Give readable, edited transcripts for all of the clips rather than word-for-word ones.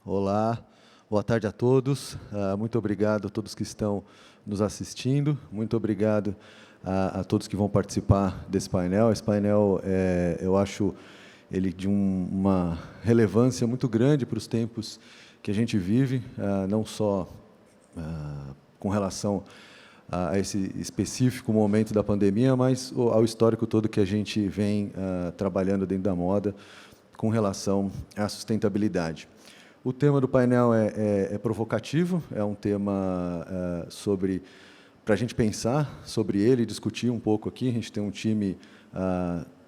Olá, boa tarde a todos. Muito obrigado a todos que estão nos assistindo. Muito obrigado a todos que vão participar desse painel. Esse painel, eu acho ele de uma relevância muito grande para os tempos que a gente vive, não só com relação a esse específico momento da pandemia, mas ao histórico todo que a gente vem trabalhando dentro da moda com relação à sustentabilidade. O tema do painel é provocativo, é um tema para a gente pensar sobre ele, discutir um pouco aqui. A gente tem um time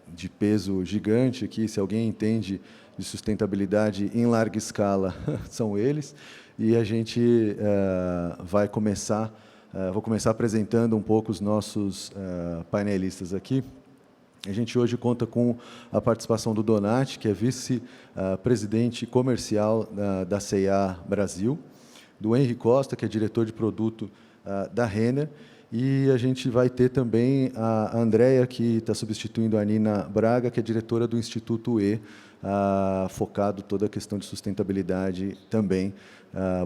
de peso gigante aqui, se alguém entende de sustentabilidade em larga escala, são eles. E a gente vai começar, vou começar apresentando um pouco os nossos painelistas aqui. A gente hoje conta com a participação do Donati, que é vice-presidente comercial da C&A Brasil, do Henry Costa, que é diretor de produto da Renner, e a gente vai ter também a Andrea, que está substituindo a Nina Braga, que é diretora do Instituto E, focado toda a questão de sustentabilidade também.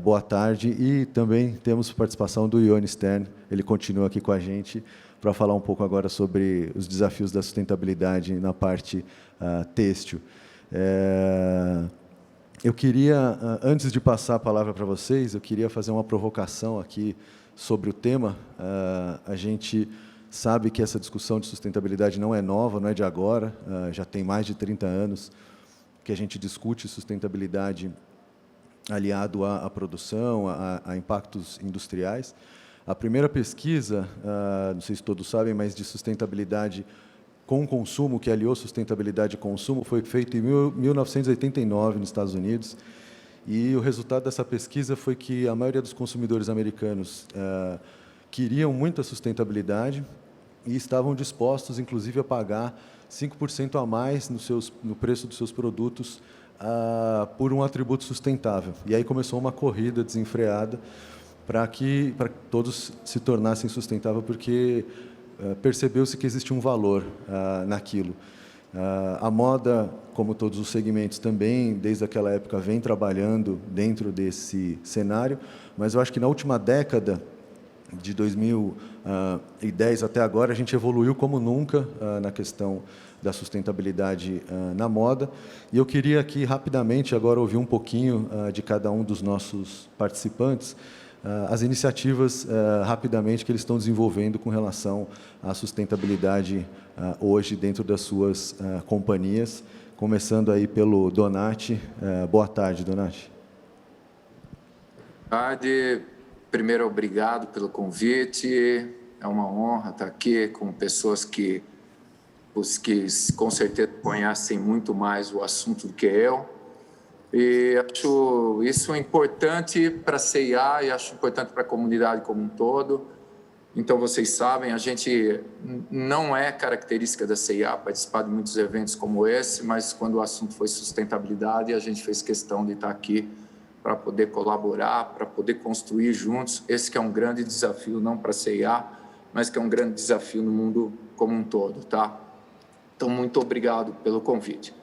Boa tarde. E também temos participação do Ione Stern, ele continua aqui com a gente, para falar um pouco agora sobre os desafios da sustentabilidade na parte têxtil. Eu queria, antes de passar a palavra para vocês, eu queria fazer uma provocação aqui sobre o tema. A gente sabe que essa discussão de sustentabilidade não é nova, não é de agora, já tem mais de 30 anos que a gente discute sustentabilidade aliado à produção, a impactos industriais. A primeira pesquisa, não sei se todos sabem, mas de sustentabilidade com consumo, que aliou sustentabilidade e consumo, foi feita em 1989 nos Estados Unidos. E o resultado dessa pesquisa foi que a maioria dos consumidores americanos queriam muita sustentabilidade e estavam dispostos, inclusive, a pagar 5% a mais no preço dos seus produtos por um atributo sustentável. E aí começou uma corrida desenfreada para que todos se tornassem sustentáveis, porque percebeu-se que existia um valor naquilo. A moda, como todos os segmentos também, desde aquela época, vem trabalhando dentro desse cenário, mas eu acho que na última década, de 2010 até agora, a gente evoluiu como nunca na questão da sustentabilidade na moda. E eu queria aqui, rapidamente, agora ouvir um pouquinho de cada um dos nossos participantes, as iniciativas, rapidamente, que eles estão desenvolvendo com relação à sustentabilidade hoje dentro das suas companhias, começando aí pelo Donati. Boa tarde, Donati. Boa tarde. Primeiro, obrigado pelo convite. É uma honra estar aqui com pessoas que com certeza conhecem muito mais o assunto do que eu. E acho isso importante para a C&A e acho importante para a comunidade como um todo. Então, vocês sabem, a gente não é característica da C&A participar de muitos eventos como esse, mas quando o assunto foi sustentabilidade, a gente fez questão de estar aqui para poder colaborar, para poder construir juntos. Esse que é um grande desafio, não para a C&A, mas que é um grande desafio no mundo como um todo, tá? Então, muito obrigado pelo convite.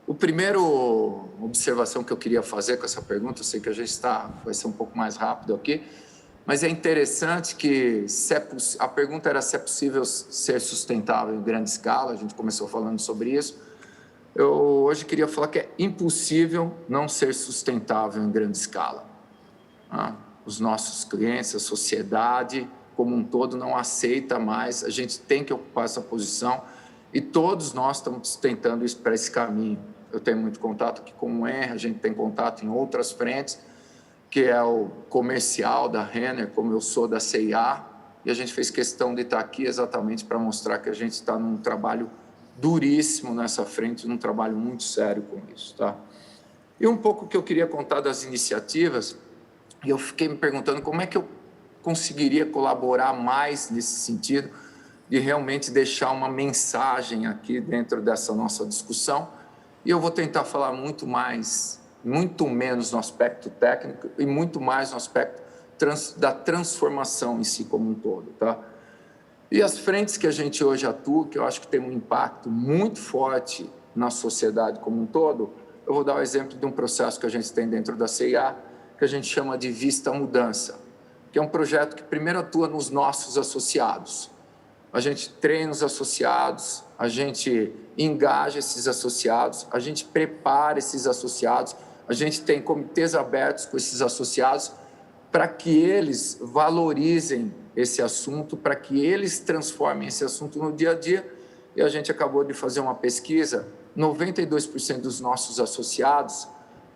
O primeiro observação que eu queria fazer com essa pergunta, eu sei que a gente vai ser um pouco mais rápido aqui, mas é interessante que a pergunta era se é possível ser sustentável em grande escala, a gente começou falando sobre isso. Eu hoje queria falar que é impossível não ser sustentável em grande escala. Os nossos clientes, a sociedade como um todo não aceita mais, a gente tem que ocupar essa posição e todos nós estamos tentando ir para esse caminho. Eu tenho muito contato aqui com o Henry, a gente tem contato em outras frentes, que é o comercial da Renner, como eu sou da C&A, e a gente fez questão de estar aqui exatamente para mostrar que a gente está num trabalho duríssimo nessa frente, num trabalho muito sério com isso, tá? E um pouco que eu queria contar das iniciativas, e eu fiquei me perguntando como é que eu conseguiria colaborar mais nesse sentido, de realmente deixar uma mensagem aqui dentro dessa nossa discussão, e eu vou tentar falar muito menos no aspecto técnico e muito mais no aspecto da transformação em si como um todo, tá? E as frentes que a gente hoje atua, que eu acho que tem um impacto muito forte na sociedade como um todo, eu vou dar o exemplo de um processo que a gente tem dentro da CIA, que a gente chama de Vista Mudança, que é um projeto que primeiro atua nos nossos associados. A gente treina os associados, a gente engaja esses associados, a gente prepara esses associados, a gente tem comitês abertos com esses associados para que eles valorizem esse assunto, para que eles transformem esse assunto no dia a dia. E a gente acabou de fazer uma pesquisa, 92% dos nossos associados,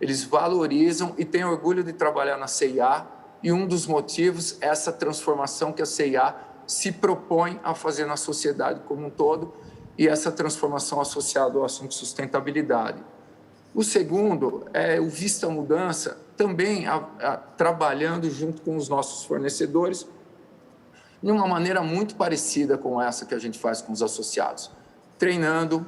eles valorizam e têm orgulho de trabalhar na CIA, e um dos motivos é essa transformação que a CIA se propõe a fazer na sociedade como um todo, e essa transformação associada ao assunto sustentabilidade. O segundo é o Vista Mudança, também trabalhando junto com os nossos fornecedores, de uma maneira muito parecida com essa que a gente faz com os associados, treinando,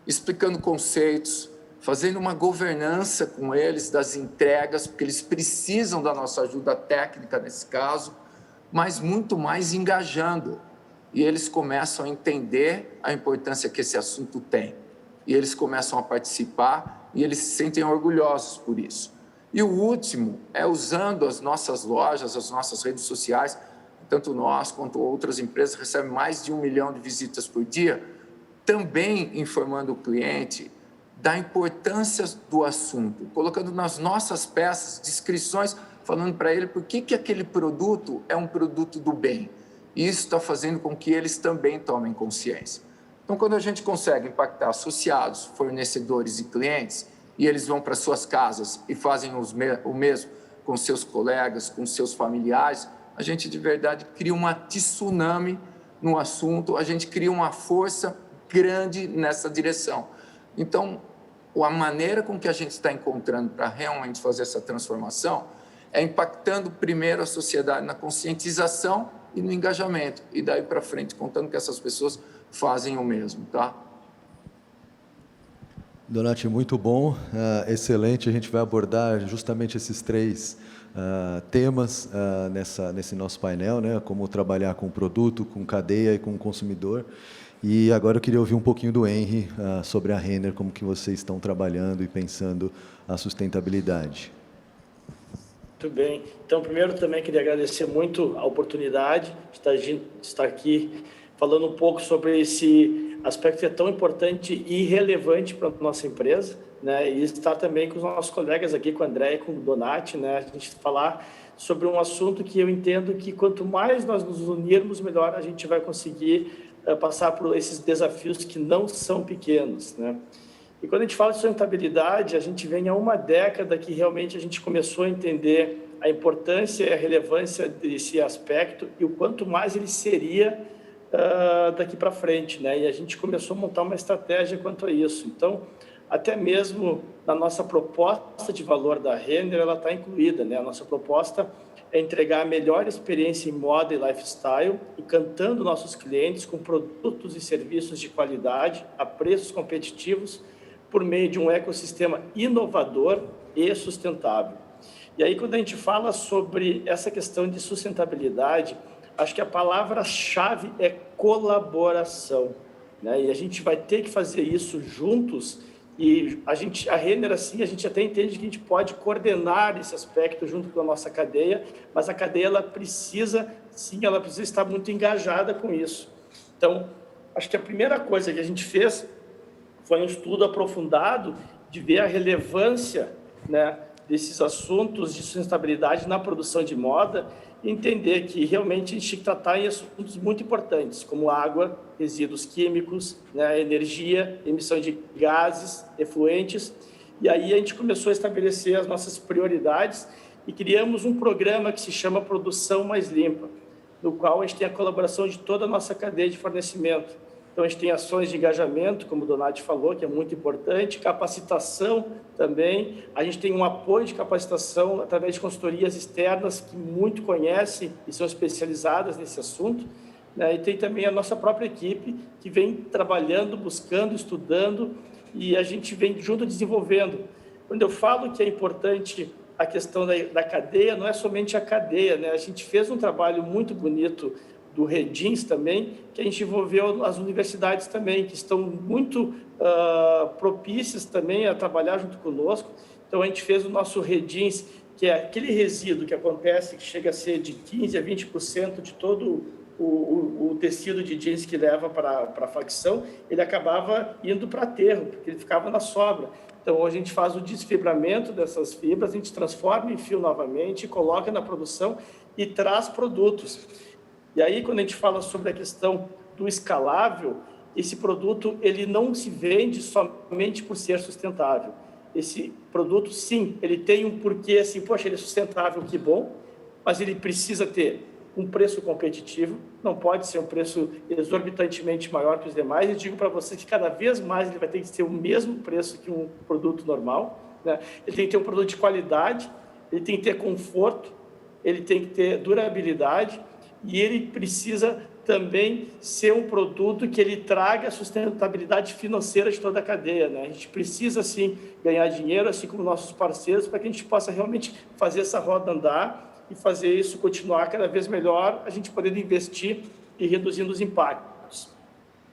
explicando conceitos, fazendo uma governança com eles das entregas, porque eles precisam da nossa ajuda técnica nesse caso, mas muito mais engajando. E eles começam a entender a importância que esse assunto tem. E eles começam a participar e eles se sentem orgulhosos por isso. E o último é usando as nossas lojas, as nossas redes sociais, tanto nós quanto outras empresas recebem mais de 1 milhão de visitas por dia, também informando o cliente da importância do assunto, colocando nas nossas peças descrições, falando para ele por que aquele produto é um produto do bem. E isso está fazendo com que eles também tomem consciência. Então, quando a gente consegue impactar associados, fornecedores e clientes, e eles vão para suas casas e fazem o mesmo com seus colegas, com seus familiares, a gente de verdade cria uma tsunami no assunto, a gente cria uma força grande nessa direção. Então, a maneira com que a gente está encontrando para realmente fazer essa transformação é impactando primeiro a sociedade na conscientização e no engajamento, e daí para frente contando que essas pessoas fazem o mesmo, tá? Donatti, muito bom, excelente. A gente vai abordar justamente esses três temas nesse nosso painel, né? Como trabalhar com produto, com cadeia e com consumidor. E agora eu queria ouvir um pouquinho do Henry sobre a Renner, como que vocês estão trabalhando e pensando a sustentabilidade. Muito bem. Então, primeiro também queria agradecer muito a oportunidade de estar aqui falando um pouco sobre esse aspecto que é tão importante e relevante para a nossa empresa, né? E estar também com os nossos colegas aqui, com o André e com o Donatti, né? A gente falar sobre um assunto que eu entendo que quanto mais nós nos unirmos, melhor a gente vai conseguir passar por esses desafios que não são pequenos, né? E quando a gente fala de sustentabilidade, a gente vem há uma década que realmente a gente começou a entender a importância e a relevância desse aspecto e o quanto mais ele seria daqui para frente, né? E a gente começou a montar uma estratégia quanto a isso. Então, até mesmo na nossa proposta de valor da Renner, ela está incluída, né? A nossa proposta é entregar a melhor experiência em moda e lifestyle, encantando nossos clientes com produtos e serviços de qualidade a preços competitivos por meio de um ecossistema inovador e sustentável. E aí, quando a gente fala sobre essa questão de sustentabilidade, acho que a palavra-chave é colaboração, né? E a gente vai ter que fazer isso juntos. E a Renner, assim, a gente até entende que a gente pode coordenar esse aspecto junto com a nossa cadeia, mas a cadeia, ela precisa estar muito engajada com isso. Então, acho que a primeira coisa que a gente fez foi um estudo aprofundado de ver a relevância, né, desses assuntos de sustentabilidade na produção de moda e entender que realmente a gente tem que tratar em assuntos muito importantes, como água, resíduos químicos, né, energia, emissão de gases, efluentes. E aí a gente começou a estabelecer as nossas prioridades e criamos um programa que se chama Produção Mais Limpa, no qual a gente tem a colaboração de toda a nossa cadeia de fornecimento. Então, a gente tem ações de engajamento, como o Donatti falou, que é muito importante, capacitação também. A gente tem um apoio de capacitação através de consultorias externas que muito conhecem e são especializadas nesse assunto, né? E tem também a nossa própria equipe que vem trabalhando, buscando, estudando e a gente vem junto desenvolvendo. Quando eu falo que é importante a questão da cadeia, não é somente a cadeia, né? A gente fez um trabalho muito bonito do Redins também, que a gente envolveu as universidades também, que estão muito propícias também a trabalhar junto conosco. Então, a gente fez o nosso Redins, que é aquele resíduo que acontece, que chega a ser de 15% a 20% de todo o tecido de jeans que leva para a facção, ele acabava indo para aterro, porque ele ficava na sobra. Então, hoje a gente faz o desfibramento dessas fibras, a gente transforma em fio novamente, coloca na produção e traz produtos. E aí, quando a gente fala sobre a questão do escalável, esse produto ele não se vende somente por ser sustentável. Esse produto, sim, ele tem um porquê, assim, poxa, ele é sustentável, que bom, mas ele precisa ter um preço competitivo, não pode ser um preço exorbitantemente maior que os demais. Eu digo para você que cada vez mais ele vai ter que ter o mesmo preço que um produto normal, né? Ele tem que ter um produto de qualidade, ele tem que ter conforto, ele tem que ter durabilidade e ele precisa também ser um produto que ele traga a sustentabilidade financeira de toda a cadeia, né? A gente precisa, sim, ganhar dinheiro, assim como nossos parceiros, para que a gente possa realmente fazer essa roda andar e fazer isso continuar cada vez melhor, a gente podendo investir e reduzindo os impactos.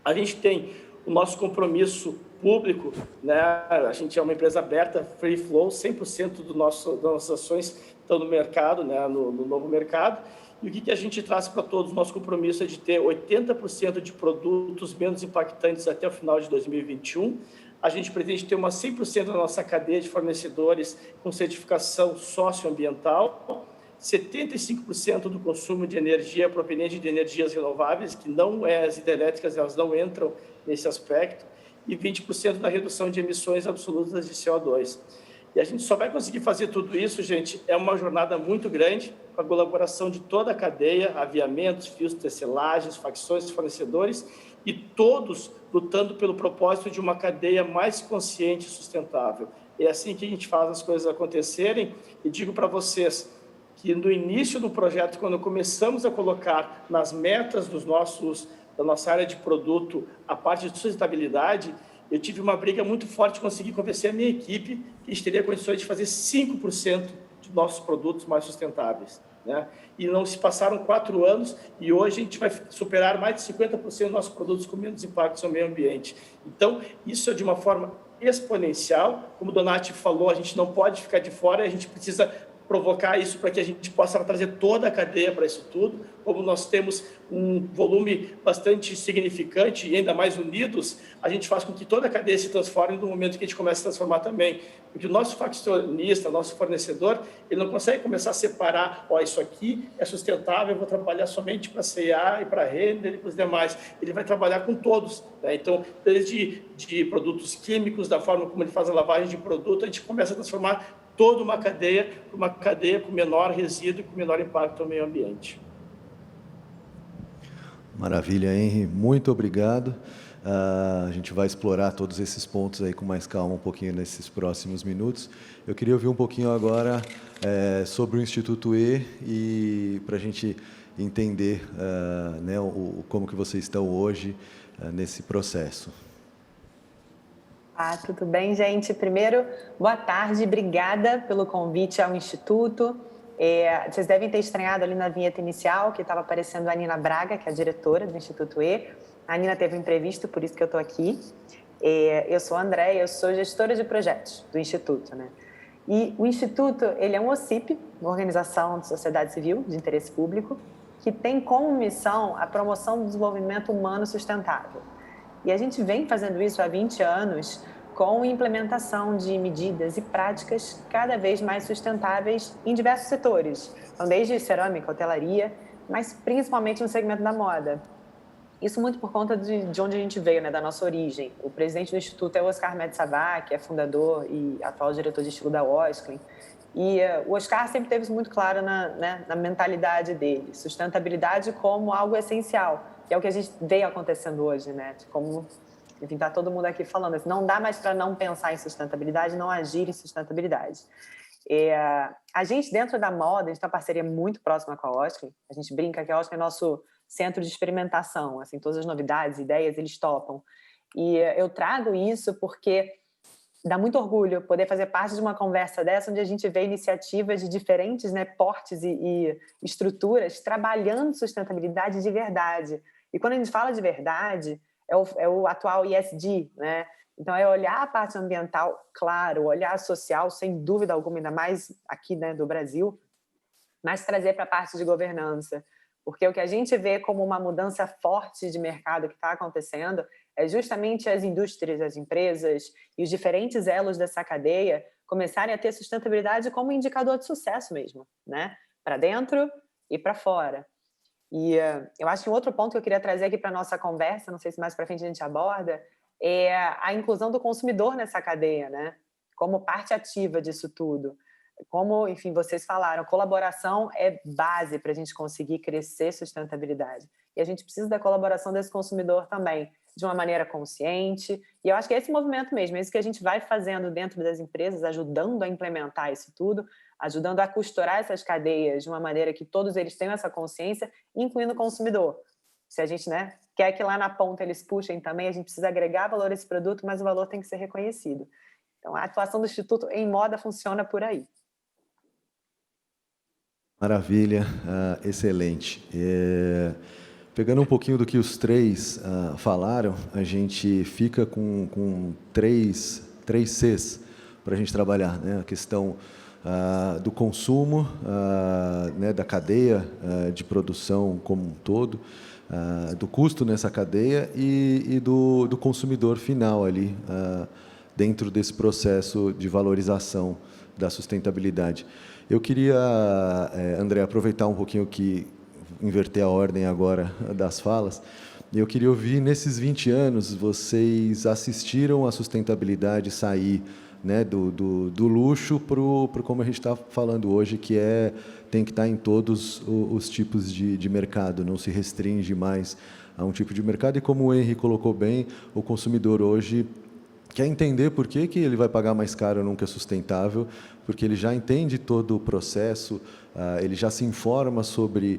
A gente tem o nosso compromisso público, né? A gente é uma empresa aberta, free flow, 100% das nossas ações estão no mercado, né? no novo mercado. E o que a gente traz para todos? O nosso compromisso é de ter 80% de produtos menos impactantes até o final de 2021. A gente pretende ter 100% da nossa cadeia de fornecedores com certificação socioambiental, 75% do consumo de energia proveniente de energias renováveis, que não é as hidrelétricas, elas não entram nesse aspecto, e 20% da redução de emissões absolutas de CO2. E a gente só vai conseguir fazer tudo isso, gente, é uma jornada muito grande, com a colaboração de toda a cadeia, aviamentos, fios, tecelagens, facções, fornecedores, e todos lutando pelo propósito de uma cadeia mais consciente e sustentável. É assim que a gente faz as coisas acontecerem, e digo para vocês que no início do projeto, quando começamos a colocar nas metas da nossa área de produto a parte de sustentabilidade, eu tive uma briga muito forte de conseguir convencer a minha equipe que a gente teria condições de fazer 5% de nossos produtos mais sustentáveis, né? E não se passaram 4 anos e hoje a gente vai superar mais de 50% dos nossos produtos com menos impacto no meio ambiente. Então, isso é de uma forma exponencial. Como o Donati falou, a gente não pode ficar de fora, a gente precisa provocar isso para que a gente possa trazer toda a cadeia para isso tudo. Como nós temos um volume bastante significante e ainda mais unidos, a gente faz com que toda a cadeia se transforme no momento que a gente começa a transformar também. Porque o nosso faccionista, nosso fornecedor, ele não consegue começar a separar, isso aqui é sustentável, eu vou trabalhar somente para a C&A e para a Renner e para os demais. Ele vai trabalhar com todos, né? Então, desde de produtos químicos, da forma como ele faz a lavagem de produto, a gente começa a transformar toda uma cadeia com menor resíduo e com menor impacto ao meio ambiente. Maravilha, Henry. Muito obrigado. A gente vai explorar todos esses pontos aí com mais calma um pouquinho nesses próximos minutos. Eu queria ouvir um pouquinho agora sobre o Instituto E e para a gente entender né, como que vocês estão hoje nesse processo. Tudo bem, gente? Primeiro, boa tarde, obrigada pelo convite ao Instituto. Vocês devem ter estranhado ali na vinheta inicial que estava aparecendo a Nina Braga, que é a diretora do Instituto E. A Nina teve um imprevisto, por isso que eu estou aqui. Eu sou a Andréia, eu sou gestora de projetos do Instituto, né? E o Instituto, ele é um OCIP, uma organização de sociedade civil de interesse público, que tem como missão a promoção do desenvolvimento humano sustentável. E a gente vem fazendo isso há 20 anos com implementação de medidas e práticas cada vez mais sustentáveis em diversos setores. Então, desde cerâmica, hotelaria, mas principalmente no segmento da moda. Isso muito por conta de onde a gente veio, né, da nossa origem. O presidente do Instituto é o Oscar Medsabá, que é fundador e atual diretor de estilo da Osklen. E o Oscar sempre teve isso muito claro na mentalidade dele. Sustentabilidade como algo essencial, que é o que a gente vê acontecendo hoje, né? Como, enfim, está todo mundo aqui falando. Não dá mais para não pensar em sustentabilidade, não agir em sustentabilidade. A gente, dentro da moda, a gente tem uma parceria muito próxima com a Osklen. A gente brinca que a Osklen é nosso centro de experimentação. Assim, todas as novidades, ideias, eles topam. E eu trago isso porque dá muito orgulho poder fazer parte de uma conversa dessa, onde a gente vê iniciativas de diferentes, né, portes e estruturas trabalhando sustentabilidade de verdade. E quando a gente fala de verdade, é o atual ESG, né? Então, é olhar a parte ambiental, claro, olhar a social, sem dúvida alguma, ainda mais aqui, né, do Brasil, mas trazer para a parte de governança. Porque o que a gente vê como uma mudança forte de mercado que está acontecendo é justamente as indústrias, as empresas e os diferentes elos dessa cadeia começarem a ter sustentabilidade como indicador de sucesso mesmo, né? Para dentro e para fora. E eu acho que um outro ponto que eu queria trazer aqui para a nossa conversa, não sei se mais para frente a gente aborda, é a inclusão do consumidor nessa cadeia, né? Como parte ativa disso tudo. Como, enfim, vocês falaram, colaboração é base para a gente conseguir crescer sustentabilidade. E a gente precisa da colaboração desse consumidor também, de uma maneira consciente. E eu acho que é esse movimento mesmo, é isso que a gente vai fazendo dentro das empresas, ajudando a implementar isso tudo, ajudando a costurar essas cadeias de uma maneira que todos eles tenham essa consciência, incluindo o consumidor. Se a gente, né, quer que lá na ponta eles puxem também, a gente precisa agregar valor a esse produto, mas o valor tem que ser reconhecido. Então, a atuação do Instituto em moda funciona por aí. Maravilha, excelente. Pegando um pouquinho do que os três falaram, a gente fica com três Cs para a gente trabalhar, né? A questão do consumo, né, da cadeia de produção como um todo, do custo nessa cadeia e do consumidor final ali, dentro desse processo de valorização da sustentabilidade. Eu queria, André, aproveitar um pouquinho inverter a ordem agora das falas. Eu queria ouvir, nesses 20 anos, vocês assistiram a sustentabilidade sair, né, do luxo para como a gente está falando hoje, que tem que estar em todos os tipos de mercado, não se restringe mais a um tipo de mercado. E como o Henry colocou bem, o consumidor hoje quer entender por que ele vai pagar mais caro num que é sustentável, porque ele já entende todo o processo, ele já se informa sobre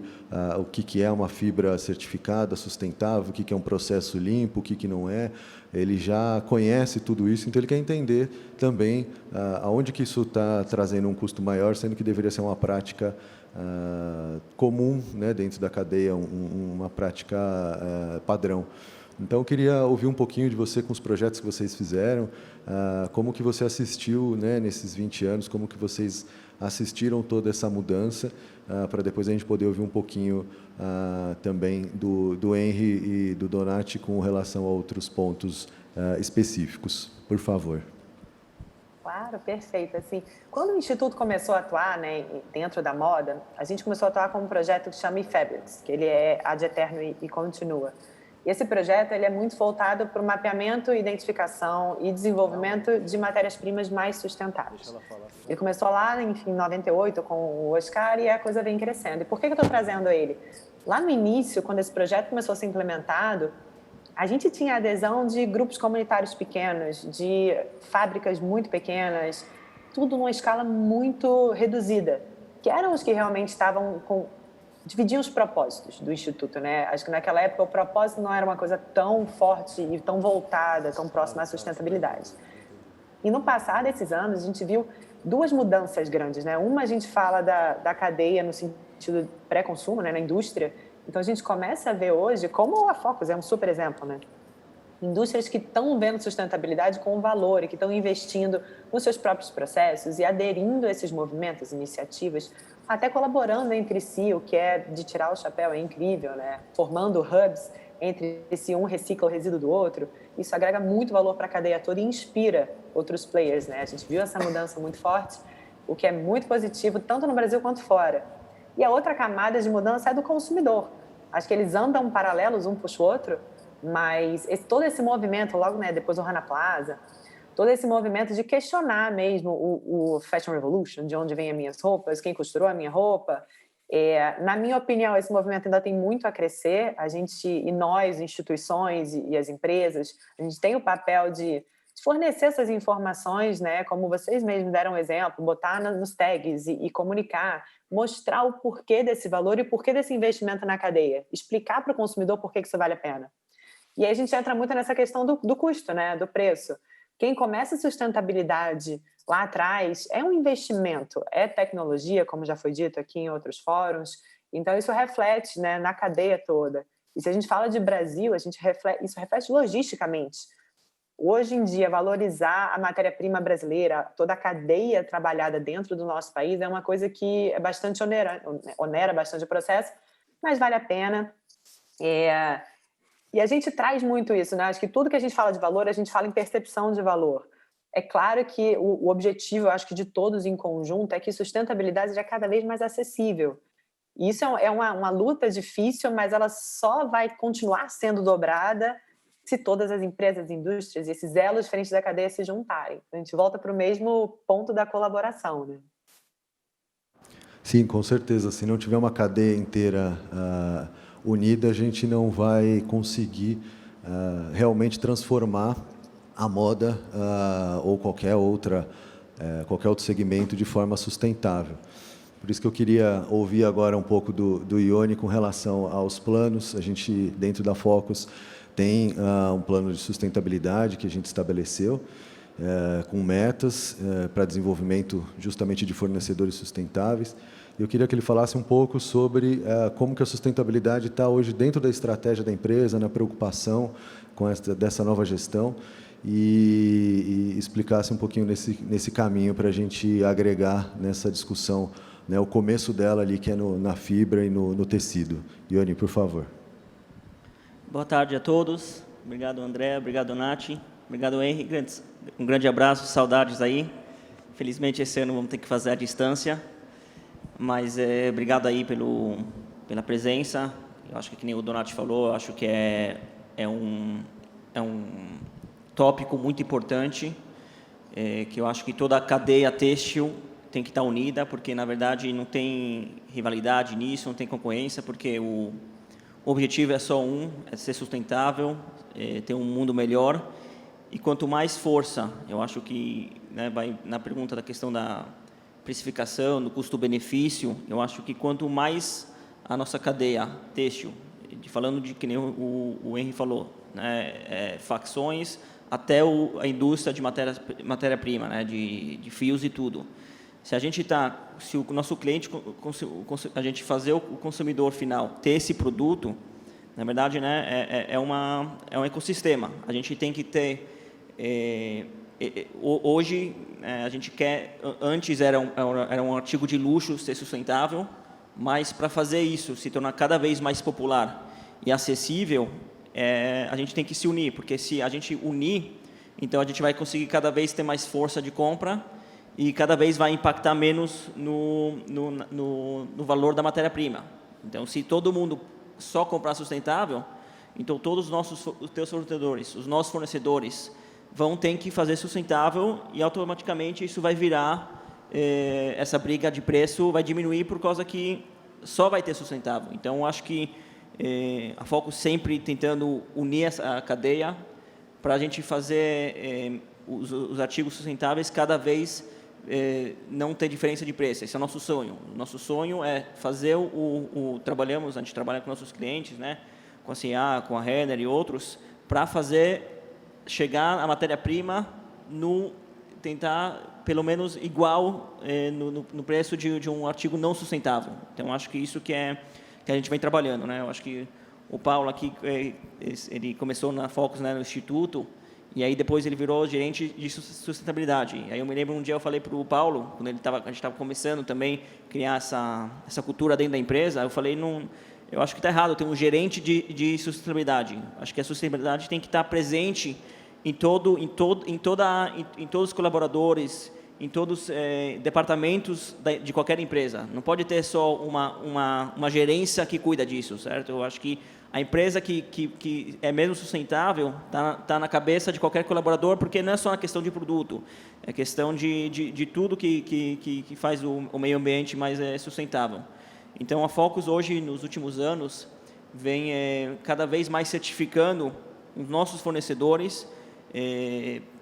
o que é uma fibra certificada, sustentável, o que é um processo limpo, o que não é. Ele já conhece tudo isso, então ele quer entender também aonde que isso está trazendo um custo maior, sendo que deveria ser uma prática comum, né, dentro da cadeia, uma prática padrão. Então, eu queria ouvir um pouquinho de você com os projetos que vocês fizeram, como que você assistiu, né, nesses 20 anos, como que vocês assistiram toda essa mudança, para depois a gente poder ouvir um pouquinho também do Henry e do Donati com relação a outros pontos específicos. Por favor. Claro, perfeito. Assim, quando o Instituto começou a atuar, né, dentro da moda, a gente começou a atuar com um projeto que chama eFabrics, que ele é ad eterno e continua. E esse projeto ele é muito voltado para o mapeamento, identificação e desenvolvimento de matérias-primas mais sustentáveis. Ele começou lá, enfim, em 98 com o Oscar e a coisa vem crescendo. E por que eu estou trazendo ele? Lá no início, quando esse projeto começou a ser implementado, a gente tinha adesão de grupos comunitários pequenos, de fábricas muito pequenas, tudo numa escala muito reduzida, que eram os que realmente estavam dividiam os propósitos do Instituto, né? Acho que naquela época o propósito não era uma coisa tão forte e tão voltada, tão próxima à sustentabilidade. E no passar desses anos, a gente viu duas mudanças grandes, né? Uma, a gente fala da cadeia no sentido pré-consumo, né? Na indústria. Então, a gente começa a ver hoje como a Focus é um super exemplo, né? Indústrias que estão vendo sustentabilidade com valor e que estão investindo nos seus próprios processos e aderindo a esses movimentos, iniciativas, até colaborando entre si, o que é de tirar o chapéu, é incrível, né? Formando hubs entre si, um recicla o resíduo do outro. Isso agrega muito valor para a cadeia toda e inspira outros players, né? A gente viu essa mudança muito forte, o que é muito positivo, tanto no Brasil quanto fora. E a outra camada de mudança é do consumidor. Acho que eles andam paralelos, um puxa o outro, mas todo esse movimento, logo, né, depois do Rana Plaza, todo esse movimento de questionar mesmo o Fashion Revolution, de onde vêm as minhas roupas, quem costurou a minha roupa. Na minha opinião, esse movimento ainda tem muito a crescer. A gente, e nós, instituições e as empresas, a gente tem o papel de fornecer essas informações, né, como vocês mesmos deram um exemplo, botar nos tags e comunicar, mostrar o porquê desse valor e porquê desse investimento na cadeia, explicar para o consumidor por que isso vale a pena. E aí a gente entra muito nessa questão do custo, né, do preço. quem começa a sustentabilidade lá atrás é um investimento, é tecnologia, como já foi dito aqui em outros fóruns. Então, isso reflete, né, na cadeia toda. E se a gente fala de Brasil, isso reflete logisticamente. Hoje em dia, valorizar a matéria-prima brasileira, toda a cadeia trabalhada dentro do nosso país, é uma coisa que é bastante onera bastante o processo, mas vale a pena. E a gente traz muito isso, né? Acho que tudo que a gente fala de valor, a gente fala em percepção de valor. É claro que o objetivo, eu acho que de todos em conjunto, é que sustentabilidade seja cada vez mais acessível. E isso é uma luta difícil, mas ela só vai continuar sendo dobrada se todas as empresas, indústrias e esses elos diferentes da cadeia se juntarem. A gente volta para o mesmo ponto da colaboração, né? Sim, com certeza. Se não tiver uma cadeia inteira unida, a gente não vai conseguir realmente transformar a moda ou qualquer outro segmento de forma sustentável. Por isso que eu queria ouvir agora um pouco do Ioni com relação aos planos. A gente, dentro da Focus, tem um plano de sustentabilidade que a gente estabeleceu, com metas para desenvolvimento justamente de fornecedores sustentáveis. Eu queria que ele falasse um pouco sobre como que a sustentabilidade está hoje dentro da estratégia da empresa, na preocupação com dessa nova gestão, e explicasse um pouquinho nesse caminho para a gente agregar nessa discussão, né, o começo dela ali, que é na fibra e no tecido. Ioni, por favor. Boa tarde a todos. Obrigado, André. Obrigado, Nath. Obrigado, Henry. Um grande abraço, saudades aí. Infelizmente, esse ano vamos ter que fazer à distância. Mas obrigado aí pela presença. Eu acho que nem o Donati falou, eu acho que é um tópico muito importante, que eu acho que toda a cadeia têxtil tem que estar unida, porque, na verdade, não tem rivalidade nisso, não tem concorrência, porque o objetivo é só é ser sustentável, ter um mundo melhor. E quanto mais força, eu acho que, né, vai na pergunta da questão da precificação, do custo-benefício, eu acho que quanto mais a nossa cadeia têxtil, falando de que nem o Henry falou, né, facções até a indústria de matéria-prima, né, de fios e tudo. Se o nosso cliente, a gente fazer o consumidor final ter esse produto, na verdade, né, é um ecossistema. A gente tem que ter hoje, a gente quer, antes era um artigo de luxo ser sustentável, mas para fazer isso se tornar cada vez mais popular e acessível, a gente tem que se unir, porque se a gente unir, então a gente vai conseguir cada vez ter mais força de compra e cada vez vai impactar menos no valor da matéria-prima. Então, se todo mundo só comprar sustentável, então todos os teus fornecedores, os nossos fornecedores, vão ter que fazer sustentável e automaticamente isso vai virar, essa briga de preço vai diminuir por causa que só vai ter sustentável. Então, acho que a Focus sempre tentando unir essa cadeia para a gente fazer os artigos sustentáveis cada vez não ter diferença de preço. Esse é o nosso sonho. O nosso sonho é fazer a gente trabalha com nossos clientes, né, com a C&A, com a Renner e outros, para chegar a matéria-prima tentar pelo menos igual no preço de um artigo não sustentável. Então, acho que isso que a gente vem trabalhando, né? Eu acho que o Paulo aqui, ele começou na Focus, né, no Instituto, e aí depois ele virou gerente de sustentabilidade. Aí eu me lembro um dia eu falei para o Paulo, quando a gente estava começando também a criar essa cultura dentro da empresa, eu falei, eu acho que está errado, tem um gerente de sustentabilidade. Acho que a sustentabilidade tem que estar presente em todos os colaboradores, em todos os departamentos de qualquer empresa. Não pode ter só uma gerência que cuida disso, certo? Eu acho que a empresa que é mesmo sustentável está na cabeça de qualquer colaborador, porque não é só uma questão de produto, é questão de tudo que faz o meio ambiente mais sustentável. Então, a Focus hoje, nos últimos anos, vem cada vez mais certificando os nossos fornecedores,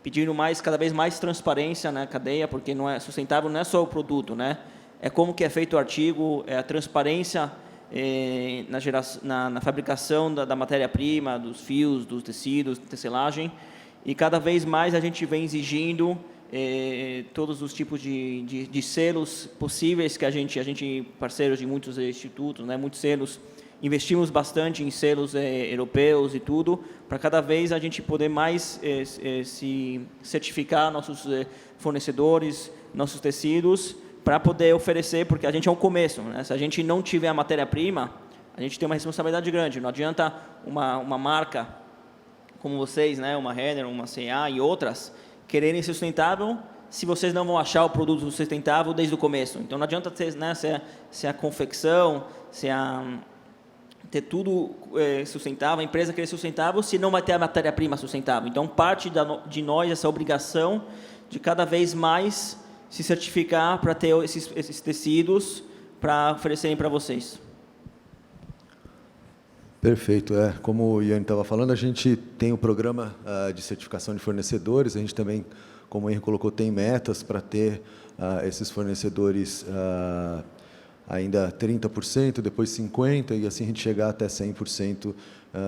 pedindo cada vez mais transparência na cadeia, porque sustentável não é só o produto, né? É como que é feito o artigo, é a transparência na fabricação da matéria-prima, dos fios, dos tecidos, tecelagem. e cada vez mais a gente vem exigindo todos os tipos de selos possíveis que a gente parceiros de muitos institutos, né, muitos selos, investimos bastante em selos europeus e tudo, para cada vez a gente poder mais se certificar nossos fornecedores, nossos tecidos, para poder oferecer, porque a gente é um começo, né? Se a gente não tiver a matéria-prima, a gente tem uma responsabilidade grande. Não adianta uma marca como vocês, né, uma Renner, uma C&A e outras, quererem ser sustentável se vocês não vão achar o produto sustentável desde o começo. Então, não adianta ter, né, se a confecção, ter tudo sustentável, a empresa querer sustentável, se não vai ter a matéria-prima sustentável. Então, parte de nós, essa obrigação de cada vez mais se certificar para ter esses tecidos para oferecerem para vocês. Perfeito. Como o Ian estava falando, a gente tem o programa de certificação de fornecedores, a gente também, como o Henrique colocou, tem metas para ter esses fornecedores ainda 30%, depois 50%, e assim a gente chegar até 100%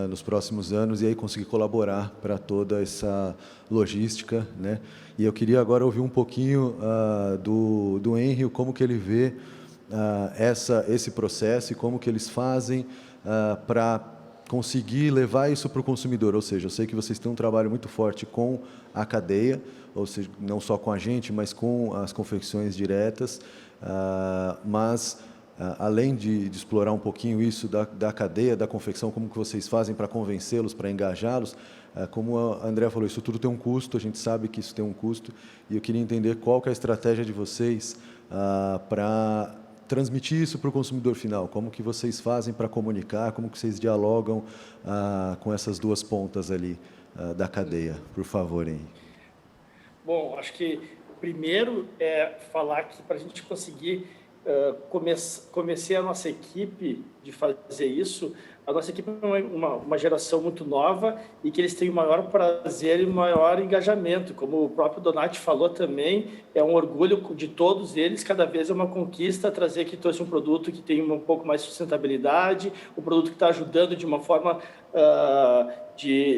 nos próximos anos, e aí conseguir colaborar para toda essa logística, né? E eu queria agora ouvir um pouquinho do Henrique, como que ele vê esse processo e como que eles fazem para conseguir levar isso para o consumidor. Ou seja, eu sei que vocês têm um trabalho muito forte com a cadeia, ou seja, não só com a gente, mas com as confecções diretas, mas além de explorar um pouquinho isso da cadeia, da confecção, como que vocês fazem para convencê-los, para engajá-los, como a Andrea falou, isso tudo tem um custo, a gente sabe que isso tem um custo, e eu queria entender qual que é a estratégia de vocês para transmitir isso para o consumidor final, como que vocês fazem para comunicar, como que vocês dialogam com essas duas pontas ali da cadeia. Por favor, Henrique. Bom, acho que primeiro é falar que para a gente conseguir comecei a nossa equipe de fazer isso. A nossa equipe é uma geração muito nova e que eles têm o maior prazer e o maior engajamento. Como o próprio Donati falou também, é um orgulho de todos eles, cada vez é uma conquista trazer que trouxe um produto que tem um pouco mais de sustentabilidade, um produto que está ajudando de uma forma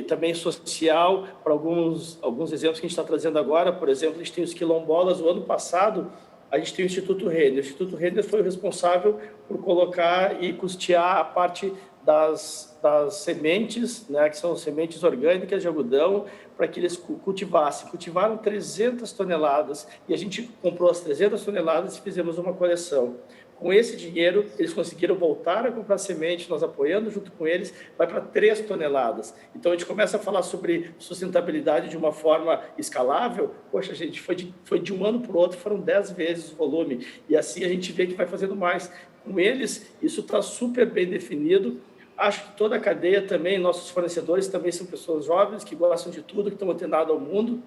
também social. Para alguns exemplos que a gente está trazendo agora, por exemplo, a gente tem os quilombolas. O ano passado, a gente tem o Instituto Renner. O Instituto Renner foi o responsável por colocar e custear a parte das sementes, né, que são sementes orgânicas de algodão, para que eles cultivassem. Cultivaram 300 toneladas e a gente comprou as 300 toneladas e fizemos uma coleção. Com esse dinheiro, eles conseguiram voltar a comprar semente, nós apoiando junto com eles, vai para 3 toneladas. Então, a gente começa a falar sobre sustentabilidade de uma forma escalável. Poxa, gente, foi de um ano para o outro, foram 10 vezes o volume. E assim a gente vê que vai fazendo mais. Com eles, isso está super bem definido. Acho que toda a cadeia também, nossos fornecedores também são pessoas jovens, que gostam de tudo, que estão antenados ao mundo.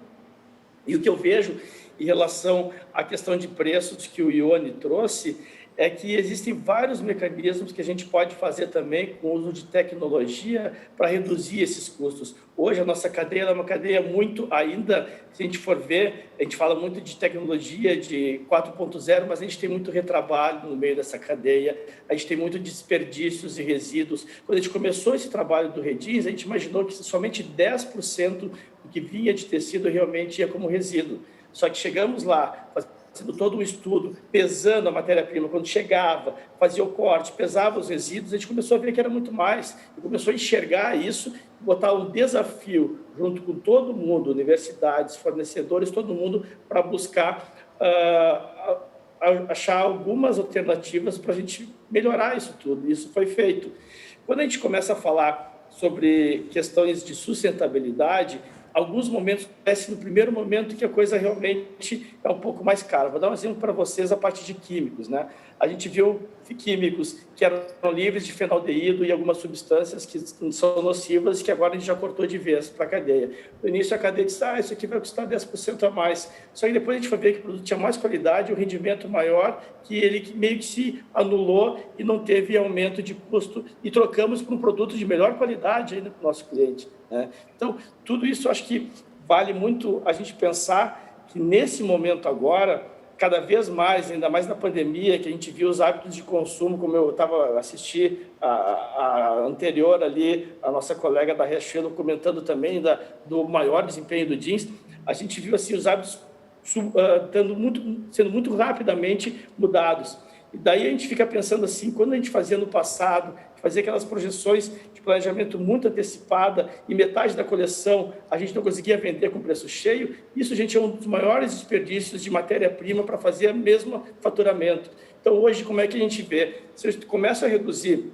E o que eu vejo em relação à questão de preços que o Ione trouxe, é que existem vários mecanismos que a gente pode fazer também com o uso de tecnologia para reduzir esses custos. Hoje, a nossa cadeia é uma cadeia muito ainda, se a gente for ver, a gente fala muito de tecnologia de 4.0, mas a gente tem muito retrabalho no meio dessa cadeia, a gente tem muito desperdícios e resíduos. Quando a gente começou esse trabalho do Redins, a gente imaginou que somente 10% do que vinha de tecido realmente ia como resíduo. Só que chegamos lá, fazendo todo um estudo, pesando a matéria-prima, quando chegava, fazia o corte, pesava os resíduos, a gente começou a ver que era muito mais, e começou a enxergar isso, botar um desafio junto com todo mundo, universidades, fornecedores, todo mundo, para buscar achar algumas alternativas para a gente melhorar isso tudo. Isso foi feito. Quando a gente começa a falar sobre questões de sustentabilidade, alguns momentos parece no primeiro momento que a coisa realmente é um pouco mais cara. Vou dar um exemplo para vocês a parte de químicos, né? A gente viu químicos que eram livres de fenaldeído e algumas substâncias que são nocivas e que agora a gente já cortou de vez para a cadeia. No início a cadeia disse, isso aqui vai custar 10% a mais. Só que depois a gente foi ver que o produto tinha mais qualidade, um rendimento maior, que ele meio que se anulou e não teve aumento de custo, e trocamos por um produto de melhor qualidade ainda para o nosso cliente, né? Então, tudo isso acho que vale muito a gente pensar que nesse momento agora cada vez mais, ainda mais na pandemia, que a gente viu os hábitos de consumo, como eu estava assistindo a anterior ali, a nossa colega da Riachuelo comentando também do maior desempenho do jeans, a gente viu assim os hábitos sendo muito rapidamente mudados. E daí a gente fica pensando assim, quando a gente fazia no passado, fazia aquelas projeções de planejamento muito antecipada e metade da coleção a gente não conseguia vender com preço cheio, isso, gente, é um dos maiores desperdícios de matéria-prima para fazer o mesmo faturamento. Então, hoje, como é que a gente vê? Se a gente começa a reduzir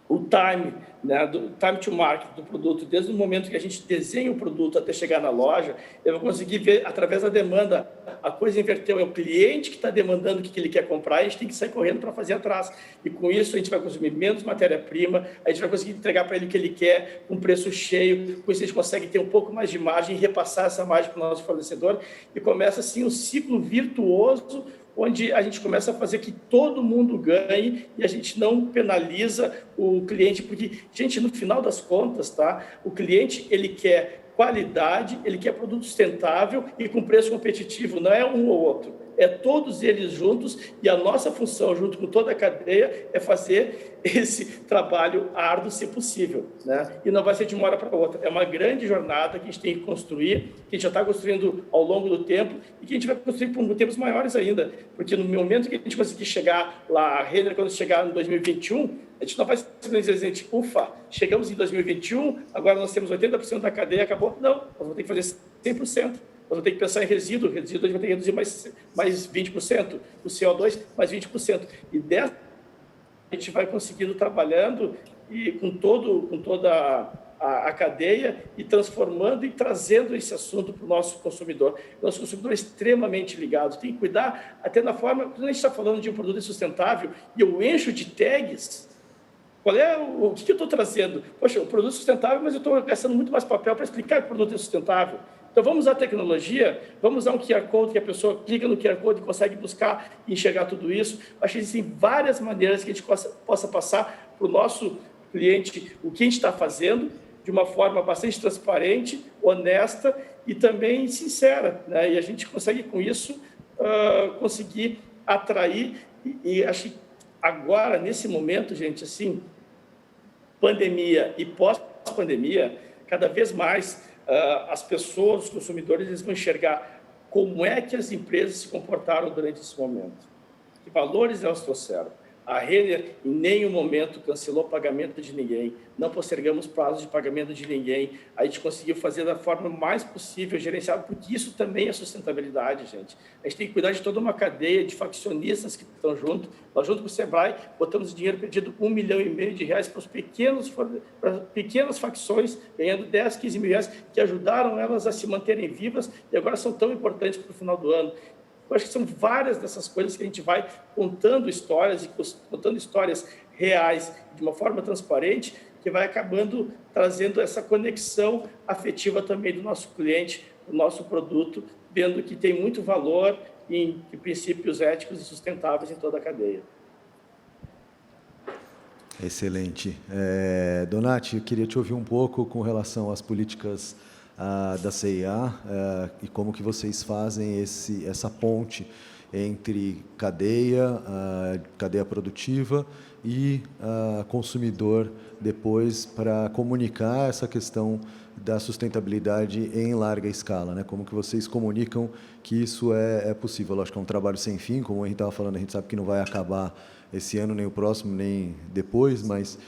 o time, né, do time to market do produto, desde o momento que a gente desenha o produto até chegar na loja, eu vou conseguir ver, através da demanda, a coisa inverteu, é o cliente que está demandando o que ele quer comprar, e a gente tem que sair correndo para fazer atrás. E com isso, a gente vai consumir menos matéria-prima, a gente vai conseguir entregar para ele o que ele quer, com preço cheio, com isso a gente consegue ter um pouco mais de margem e repassar essa margem para o nosso fornecedor, e começa, assim, um ciclo virtuoso, onde a gente começa a fazer que todo mundo ganhe e a gente não penaliza o cliente, porque, gente, no final das contas, tá? O cliente, ele quer qualidade, ele quer produto sustentável e com preço competitivo, não é um ou outro, é todos eles juntos, e a nossa função, junto com toda a cadeia, é fazer esse trabalho árduo, se possível, né? E não vai ser de uma hora para outra, é uma grande jornada que a gente tem que construir, que a gente já está construindo ao longo do tempo, e que a gente vai construir por tempos maiores ainda, porque no momento que a gente conseguir chegar lá, a Renner, quando chegar em 2021, a gente não vai simplesmente dizer, ufa, chegamos em 2021, agora nós temos 80% da cadeia, acabou. Não, nós vamos ter que fazer 100%. Nós vamos ter que pensar em resíduo a gente vai ter que reduzir mais 20%, o CO2 mais 20%. E dessa a gente vai conseguindo trabalhando e com toda a cadeia e transformando e trazendo esse assunto para o nosso consumidor. O nosso consumidor é extremamente ligado, tem que cuidar até na forma, quando a gente está falando de um produto sustentável e eu encho de tags, qual é o que eu estou trazendo? Poxa, o produto sustentável, mas eu estou gastando muito mais papel para explicar que o produto é sustentável. Então, vamos usar a tecnologia, vamos usar um QR Code que a pessoa clica no QR Code e consegue buscar e enxergar tudo isso. Acho que existem várias maneiras que a gente possa passar para o nosso cliente o que a gente está fazendo de uma forma bastante transparente, honesta e também sincera, né? E a gente consegue, com isso, conseguir atrair e acho que agora, nesse momento, gente, assim, pandemia e pós-pandemia, cada vez mais as pessoas, os consumidores, eles vão enxergar como é que as empresas se comportaram durante esse momento, que valores elas trouxeram. A Renner, em nenhum momento, cancelou pagamento de ninguém, não postergamos prazos de pagamento de ninguém, a gente conseguiu fazer da forma mais possível, gerenciada, porque isso também é sustentabilidade, gente. A gente tem que cuidar de toda uma cadeia de faccionistas que estão junto. Nós, junto com o Sebrae, botamos dinheiro perdido R$1,5 milhão para pequenas facções, ganhando 10, 15 mil reais, que ajudaram elas a se manterem vivas e agora são tão importantes para o final do ano. Eu acho que são várias dessas coisas que a gente vai contando histórias reais de uma forma transparente, que vai acabando trazendo essa conexão afetiva também do nosso cliente, do nosso produto, vendo que tem muito valor em princípios éticos e sustentáveis em toda a cadeia. Excelente. Donati, eu queria te ouvir um pouco com relação às políticas da CIA e como que vocês fazem essa ponte entre cadeia produtiva e consumidor depois para comunicar essa questão da sustentabilidade em larga escala, né? Como que vocês comunicam que isso é possível? Lógico que é um trabalho sem fim, como a gente estava falando, a gente sabe que não vai acabar esse ano, nem o próximo, nem depois, mas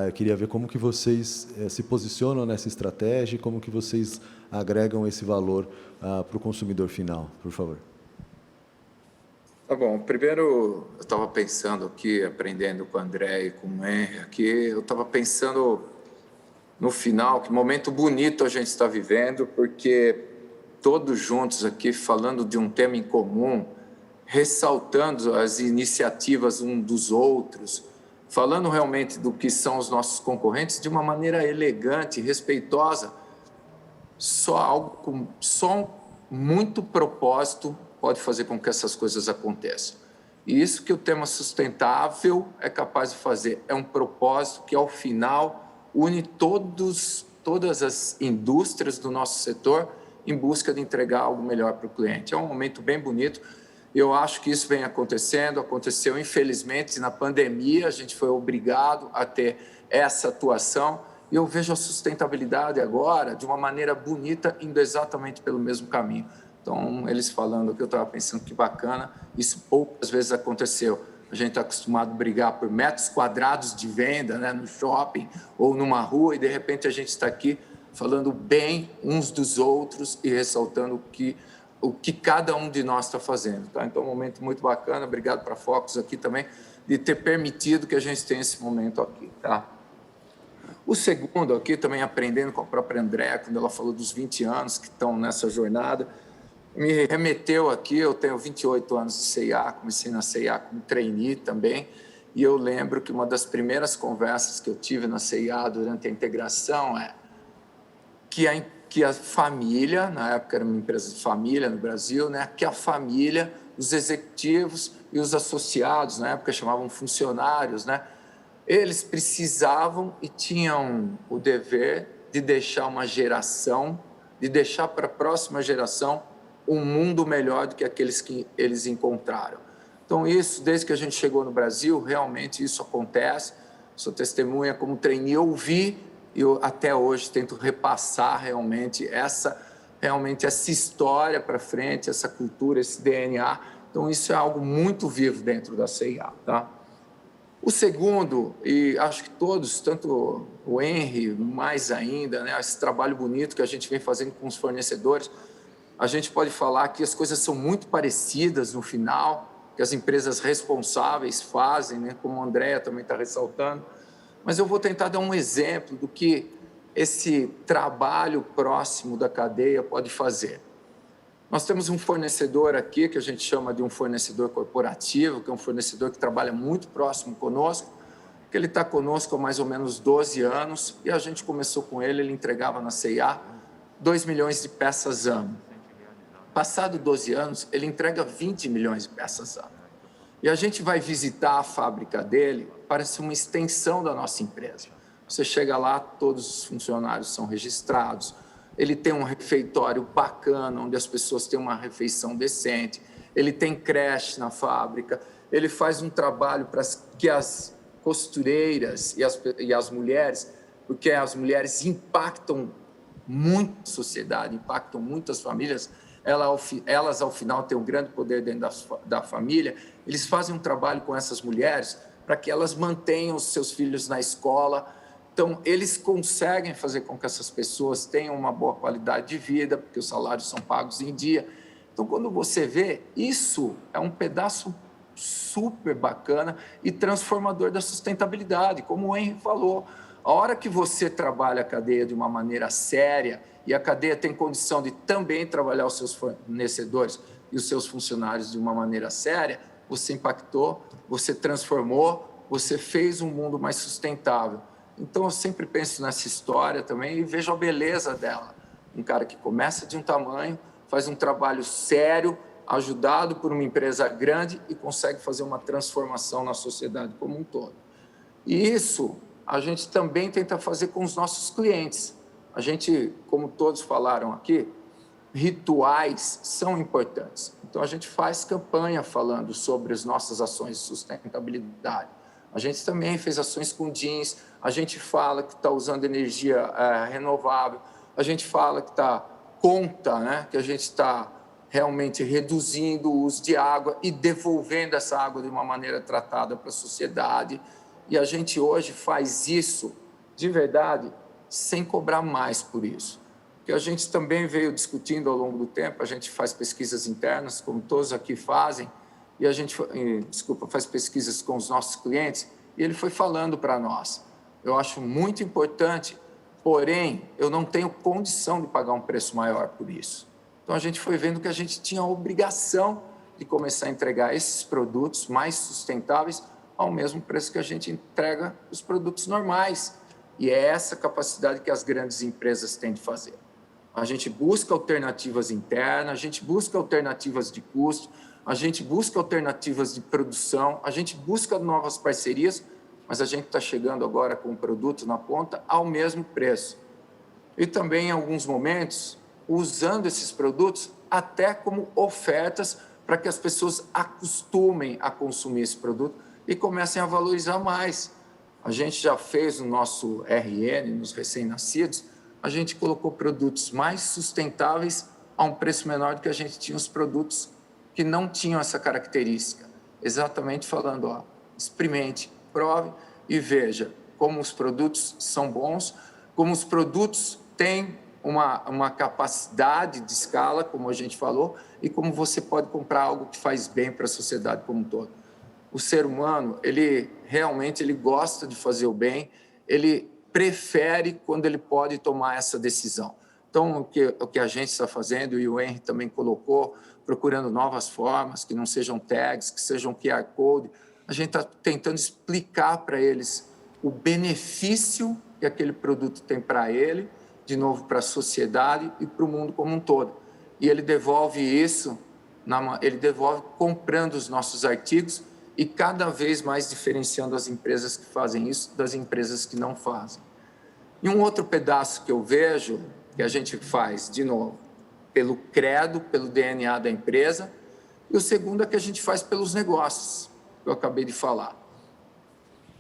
eu queria ver como que vocês se posicionam nessa estratégia e como que vocês agregam esse valor para o consumidor final, por favor. Tá bom. Primeiro, eu estava pensando aqui, aprendendo com o André e com o Henry aqui, eu estava pensando no final, que momento bonito a gente está vivendo, porque todos juntos aqui falando de um tema em comum, ressaltando as iniciativas um dos outros, falando realmente do que são os nossos concorrentes de uma maneira elegante, respeitosa, só muito propósito pode fazer com que essas coisas aconteçam. E isso que o tema sustentável é capaz de fazer, é um propósito que, ao final, une todas as indústrias do nosso setor em busca de entregar algo melhor para o cliente. É um momento bem bonito Eu acho que isso vem acontecendo, aconteceu infelizmente na pandemia, a gente foi obrigado a ter essa atuação, e eu vejo a sustentabilidade agora de uma maneira bonita, indo exatamente pelo mesmo caminho. Então, eles falando o que eu estava pensando, que bacana, isso poucas vezes aconteceu. A gente está acostumado a brigar por metros quadrados de venda, né, no shopping ou numa rua, e de repente a gente está aqui falando bem uns dos outros e ressaltando o que cada um de nós está fazendo. Tá? Então, um momento muito bacana. Obrigado para a Focus aqui também, de ter permitido que a gente tenha esse momento aqui. Tá? O segundo aqui, também aprendendo com a própria Andréa, quando ela falou dos 20 anos que estão nessa jornada, me remeteu aqui, eu tenho 28 anos de CIA, comecei na CIA como trainee também, e eu lembro que uma das primeiras conversas que eu tive na CIA durante a integração é que a família, na época era uma empresa de família no Brasil, né, que a família, os executivos e os associados, na época chamavam funcionários, né, eles precisavam e tinham o dever de deixar uma geração, de deixar para a próxima geração um mundo melhor do que aqueles que eles encontraram. Então, isso, desde que a gente chegou no Brasil, realmente isso acontece. Sou testemunha como trainee, eu vi e eu, até hoje, tento repassar realmente essa história para frente, essa cultura, esse DNA. Então, isso é algo muito vivo dentro da CIA. Tá? O segundo, e acho que todos, tanto o Henry, mais ainda, né, esse trabalho bonito que a gente vem fazendo com os fornecedores, a gente pode falar que as coisas são muito parecidas no final, que as empresas responsáveis fazem, né, como a Andréa também está ressaltando, mas eu vou tentar dar um exemplo do que esse trabalho próximo da cadeia pode fazer. Nós temos um fornecedor aqui, que a gente chama de um fornecedor corporativo, que é um fornecedor que trabalha muito próximo conosco, que ele está conosco há mais ou menos 12 anos, e a gente começou com ele entregava na CIA 2 milhões de peças ano. Passado 12 anos, ele entrega 20 milhões de peças ano. E a gente vai visitar a fábrica dele, parece uma extensão da nossa empresa. Você chega lá, todos os funcionários são registrados, ele tem um refeitório bacana, onde as pessoas têm uma refeição decente, ele tem creche na fábrica, ele faz um trabalho para que as costureiras e as mulheres, porque as mulheres impactam muito a sociedade, impactam muitas famílias, elas, ao final, têm um grande poder dentro da família. Eles fazem um trabalho com essas mulheres para que elas mantenham os seus filhos na escola. Então, eles conseguem fazer com que essas pessoas tenham uma boa qualidade de vida, porque os salários são pagos em dia. Então, quando você vê, isso é um pedaço super bacana e transformador da sustentabilidade, como o Henry falou. A hora que você trabalha a cadeia de uma maneira séria, e a cadeia tem condição de também trabalhar os seus fornecedores e os seus funcionários de uma maneira séria, você impactou, você transformou, você fez um mundo mais sustentável. Então, eu sempre penso nessa história também e vejo a beleza dela. Um cara que começa de um tamanho, faz um trabalho sério, ajudado por uma empresa grande e consegue fazer uma transformação na sociedade como um todo. E isso a gente também tenta fazer com os nossos clientes. A gente, como todos falaram aqui, rituais são importantes. Então, a gente faz campanha falando sobre as nossas ações de sustentabilidade. A gente também fez ações com jeans, a gente fala que está usando energia renovável, a gente fala que né, que a gente está realmente reduzindo o uso de água e devolvendo essa água de uma maneira tratada para a sociedade. E a gente hoje faz isso, de verdade, sem cobrar mais por isso. Porque a gente também veio discutindo ao longo do tempo, a gente faz pesquisas internas, como todos aqui fazem, e a gente, faz pesquisas com os nossos clientes, e ele foi falando para nós. Eu acho muito importante, porém, eu não tenho condição de pagar um preço maior por isso. Então, a gente foi vendo que a gente tinha a obrigação de começar a entregar esses produtos mais sustentáveis ao mesmo preço que a gente entrega os produtos normais. E é essa capacidade que as grandes empresas têm de fazer. A gente busca alternativas internas, a gente busca alternativas de custo, a gente busca alternativas de produção, a gente busca novas parcerias, mas a gente está chegando agora com o produto na ponta ao mesmo preço. E também, em alguns momentos, usando esses produtos até como ofertas para que as pessoas acostumem a consumir esse produto e comecem a valorizar mais. A gente já fez no nosso RN, nos recém-nascidos, a gente colocou produtos mais sustentáveis a um preço menor do que a gente tinha os produtos que não tinham essa característica. Exatamente falando, ó, experimente, prove e veja como os produtos são bons, como os produtos têm uma capacidade de escala, como a gente falou, e como você pode comprar algo que faz bem para a sociedade como um todo. O ser humano, ele realmente gosta de fazer o bem, ele prefere quando ele pode tomar essa decisão. Então, o que a gente está fazendo, e o Henry também colocou, procurando novas formas, que não sejam tags, que sejam QR Code, a gente está tentando explicar para eles o benefício que aquele produto tem para ele, de novo para a sociedade e para o mundo como um todo. E ele devolve isso, ele devolve comprando os nossos artigos e cada vez mais diferenciando as empresas que fazem isso das empresas que não fazem. E um outro pedaço que eu vejo, que a gente faz, de novo, pelo credo, pelo DNA da empresa, e o segundo é que a gente faz pelos negócios, que eu acabei de falar.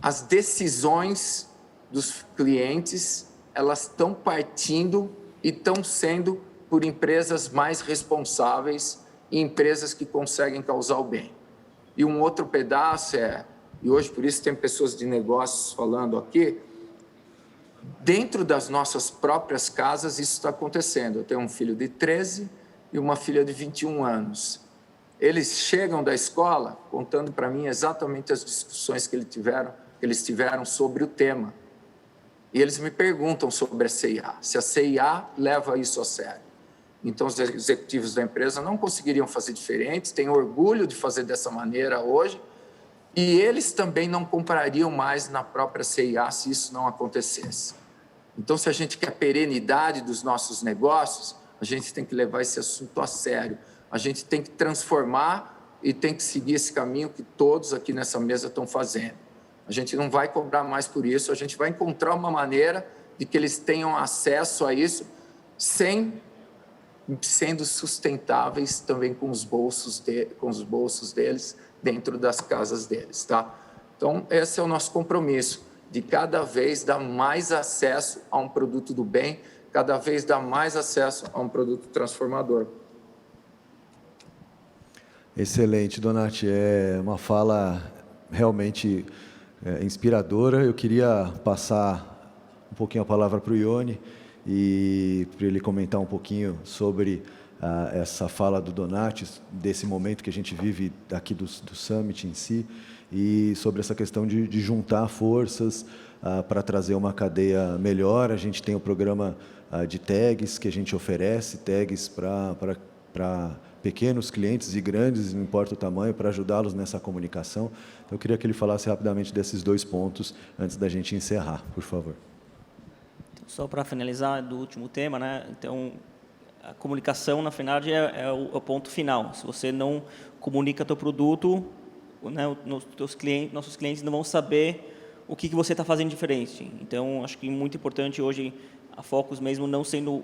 As decisões dos clientes, elas estão partindo e estão sendo por empresas mais responsáveis e empresas que conseguem causar o bem. E um outro pedaço e hoje por isso tem pessoas de negócios falando aqui, dentro das nossas próprias casas isso está acontecendo. Eu tenho um filho de 13 e uma filha de 21 anos. Eles chegam da escola contando para mim exatamente as discussões que eles tiveram sobre o tema. E eles me perguntam sobre a CIA, se a CIA leva isso a sério. Então, os executivos da empresa não conseguiriam fazer diferente, têm orgulho de fazer dessa maneira hoje, e eles também não comprariam mais na própria CIA se isso não acontecesse. Então, se a gente quer perenidade dos nossos negócios, a gente tem que levar esse assunto a sério. A gente tem que transformar e tem que seguir esse caminho que todos aqui nessa mesa estão fazendo. A gente não vai cobrar mais por isso, a gente vai encontrar uma maneira de que eles tenham acesso a isso sendo sustentáveis também com os bolsos deles, dentro das casas deles, tá? Então, esse é o nosso compromisso, de cada vez dar mais acesso a um produto do bem, cada vez dar mais acesso a um produto transformador. Excelente, Donati. É uma fala realmente inspiradora. Eu queria passar um pouquinho a palavra para o Ione e para ele comentar um pouquinho sobre essa fala do Donati, desse momento que a gente vive aqui do Summit em si, e sobre essa questão de juntar forças para trazer uma cadeia melhor. A gente tem o programa de tags que a gente oferece, tags para pequenos clientes e grandes, não importa o tamanho, para ajudá-los nessa comunicação. Então, eu queria que ele falasse rapidamente desses dois pontos antes da gente encerrar, por favor. Só para finalizar do último tema, né? Então, a comunicação, na verdade, é o ponto final. Se você não comunica teu produto, né, nossos clientes não vão saber o que você está fazendo diferente. Então, acho que é muito importante hoje a Focus, mesmo não sendo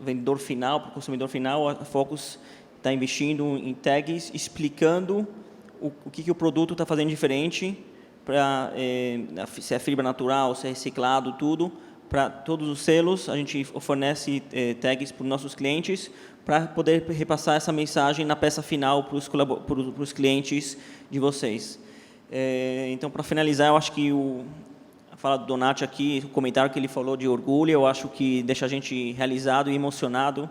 vendedor final, para o consumidor final, a Focus está investindo em tags, explicando o que o produto está fazendo diferente, se é fibra natural, se é reciclado, tudo. Para todos os selos, a gente fornece tags para os nossos clientes para poder repassar essa mensagem na peça final para os clientes de vocês. Então, para finalizar, eu acho que a fala do Donati aqui, o comentário que ele falou de orgulho, eu acho que deixa a gente realizado e emocionado,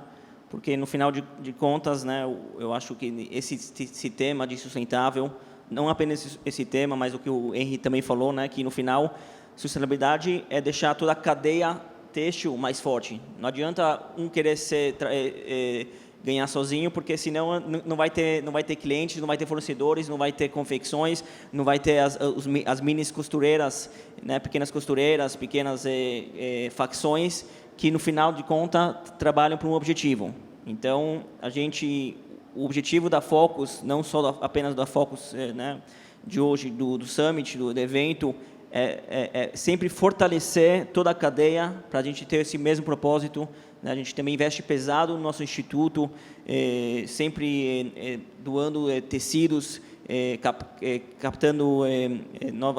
porque, no final de contas, né, eu acho que esse tema de sustentável, não apenas esse tema, mas o que o Henry também falou, né, que, no final, sustentabilidade é deixar toda a cadeia têxtil mais forte. Não adianta um querer ganhar sozinho, porque senão não vai ter clientes, não vai ter fornecedores, não vai ter confecções, não vai ter as mini costureiras, né, pequenas costureiras, pequenas facções, que no final de contas trabalham para um objetivo. Então, o objetivo da Focus, não só apenas da Focus, né, de hoje, do Summit, do evento, sempre fortalecer toda a cadeia para a gente ter esse mesmo propósito. A gente também investe pesado no nosso instituto, sempre doando tecidos, captando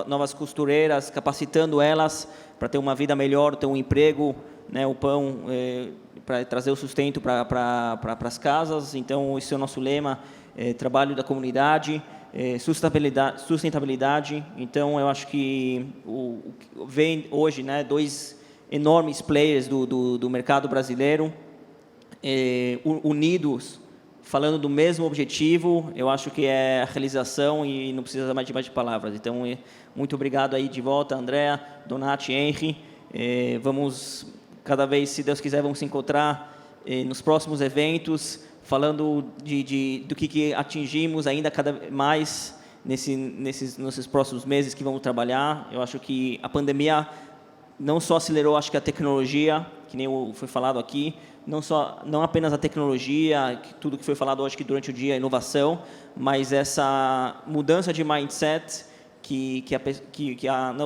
novas costureiras, capacitando elas para ter uma vida melhor, ter um emprego, né, o pão, para trazer o sustento para as casas. Então, esse é o nosso lema, trabalho da comunidade, sustentabilidade. Então, eu acho que vem hoje, né, 2 enormes players do mercado brasileiro, unidos, falando do mesmo objetivo. Eu acho que é a realização e não precisa mais de palavras. Então, muito obrigado aí de volta, Andrea, Donati, Henry. Vamos, cada vez, se Deus quiser, vamos se encontrar nos próximos eventos, falando do que atingimos ainda cada vez mais nesses próximos meses que vamos trabalhar. Eu acho que a pandemia não só acelerou, acho que a tecnologia, que nem foi falado aqui, não apenas a tecnologia, tudo que foi falado, acho que durante o dia, a inovação, mas essa mudança de mindset que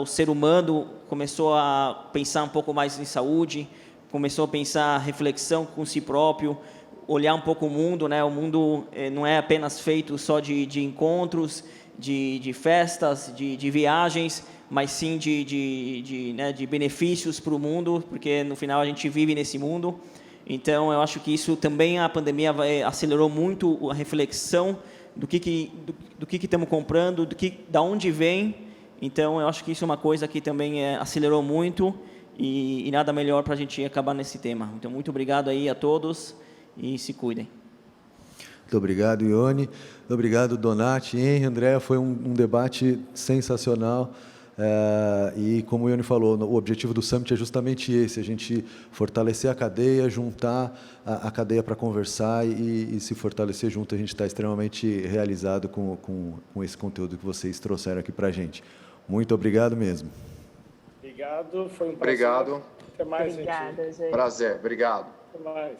o ser humano começou a pensar um pouco mais em saúde, começou a pensar reflexão com si próprio, olhar um pouco o mundo, né? O mundo não é apenas feito só de encontros, de festas, de viagens, mas sim de benefícios para o mundo, porque no final a gente vive nesse mundo. Então, eu acho que isso também, a pandemia acelerou muito a reflexão do que estamos comprando, da onde vem. Então, eu acho que isso é uma coisa que também acelerou muito e nada melhor para a gente acabar nesse tema. Então, muito obrigado aí a todos e se cuidem. Muito obrigado, Ione. Obrigado, Donati, Henry, André. Foi um debate sensacional. E, como o Ione falou, o objetivo do Summit é justamente esse, a gente fortalecer a cadeia, juntar a cadeia para conversar e se fortalecer junto. A gente está extremamente realizado com esse conteúdo que vocês trouxeram aqui para a gente. Muito obrigado mesmo. Obrigado, foi um prazer. Obrigado. Até mais, Obrigada, gente. Prazer, obrigado. Até mais.